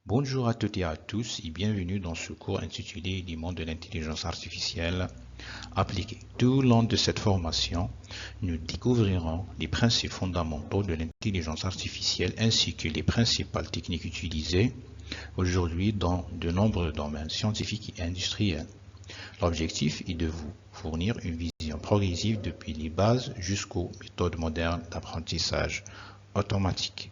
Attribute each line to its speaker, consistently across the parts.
Speaker 1: Bonjour à toutes et à tous et bienvenue dans ce cours intitulé Les mondes de l'intelligence artificielle appliquée. Tout au long de cette formation, nous découvrirons les principes fondamentaux de l'intelligence artificielle ainsi que les principales techniques utilisées aujourd'hui dans de nombreux domaines scientifiques et industriels. L'objectif est de vous fournir une vision progressive depuis les bases jusqu'aux méthodes modernes d'apprentissage automatique.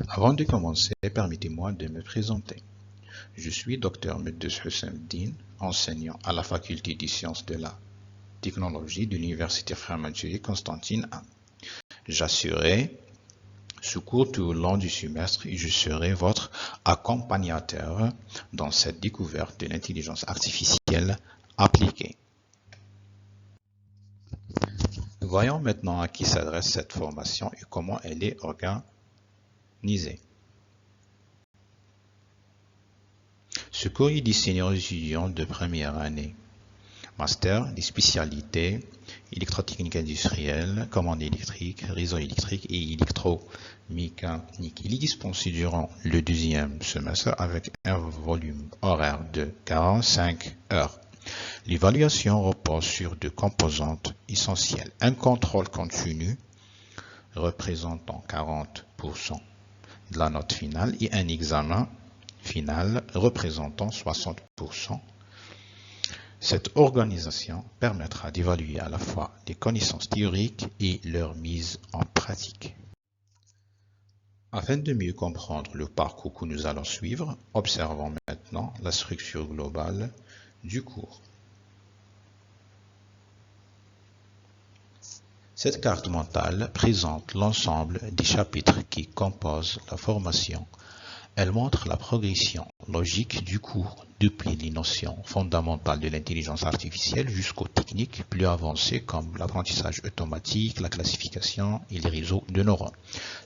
Speaker 1: Avant de commencer, permettez-moi de me présenter. Je suis Dr Medus Hussein Din, enseignant à la Faculté des sciences de la technologie de l'Université Frère Mathieu Constantine A. J'assurerai ce cours tout au long du semestre et je serai votre accompagnateur dans cette découverte de l'intelligence artificielle appliquée. Voyons maintenant à qui s'adresse cette formation et comment elle est organisée. Ce cours est destiné aux étudiants de première année. Master des spécialités électrotechnique industrielle, commande électrique, réseau électrique et électromécanique. Il est dispensé durant le deuxième semestre avec un volume horaire de 45 heures. L'évaluation repose sur deux composantes essentielles. Un contrôle continu représentant 40% de la note finale et un examen final représentant 60%. Cette organisation permettra d'évaluer à la fois les connaissances théoriques et leur mise en pratique. Afin de mieux comprendre le parcours que nous allons suivre, observons maintenant la structure globale du cours. Cette carte mentale présente l'ensemble des chapitres qui composent la formation. Elle montre la progression logique du cours depuis les notions fondamentales de l'intelligence artificielle jusqu'aux techniques plus avancées comme l'apprentissage automatique, la classification et les réseaux de neurones.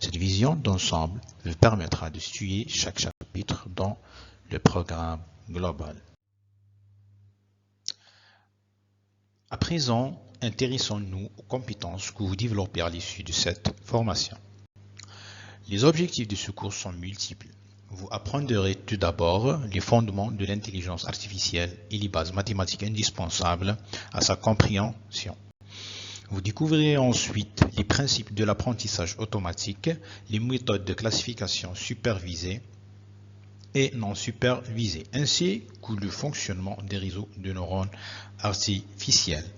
Speaker 1: Cette vision d'ensemble vous permettra de situer chaque chapitre dans le programme global. À présent, intéressons-nous aux compétences que vous développez à l'issue de cette formation. Les objectifs de ce cours sont multiples. Vous apprendrez tout d'abord les fondements de l'intelligence artificielle et les bases mathématiques indispensables à sa compréhension. Vous découvrirez ensuite les principes de l'apprentissage automatique, les méthodes de classification supervisées et non supervisées, ainsi que le fonctionnement des réseaux de neurones artificiels,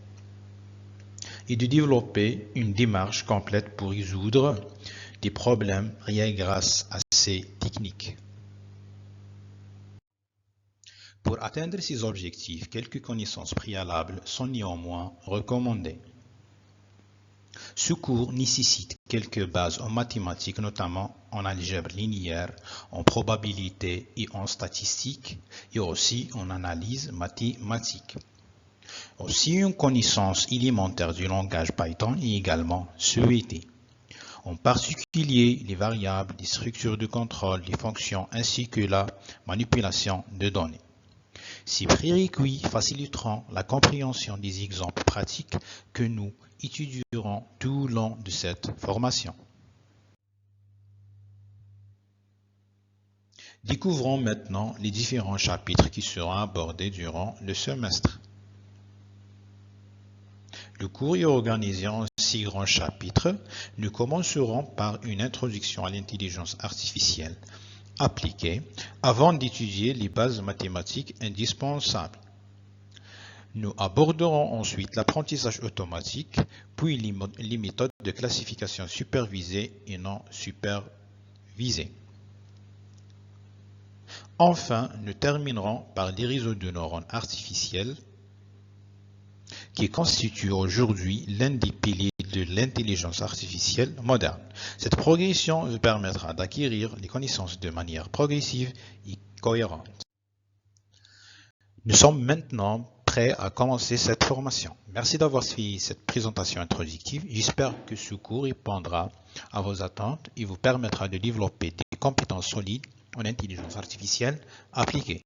Speaker 1: et de développer une démarche complète pour résoudre des problèmes réels grâce à ces techniques. Pour atteindre ces objectifs, quelques connaissances préalables sont néanmoins recommandées. Ce cours nécessite quelques bases en mathématiques, notamment en algèbre linéaire, en probabilité et en statistique, et aussi en analyse mathématique. Aussi, une connaissance élémentaire du langage Python est également souhaitée. En particulier, les variables, les structures de contrôle, les fonctions ainsi que la manipulation de données. Ces prérequis faciliteront la compréhension des exemples pratiques que nous étudierons tout au long de cette formation. Découvrons maintenant les différents chapitres qui seront abordés durant le semestre. Le cours est organisé en 6 grands chapitres. Nous commencerons par une introduction à l'intelligence artificielle appliquée avant d'étudier les bases mathématiques indispensables. Nous aborderons ensuite l'apprentissage automatique, puis les méthodes de classification supervisées et non supervisées. Enfin, nous terminerons par les réseaux de neurones artificiels qui constitue aujourd'hui l'un des piliers de l'intelligence artificielle moderne. Cette progression vous permettra d'acquérir les connaissances de manière progressive et cohérente. Nous sommes maintenant prêts à commencer cette formation. Merci d'avoir suivi cette présentation introductive. J'espère que ce cours répondra à vos attentes et vous permettra de développer des compétences solides en intelligence artificielle appliquée.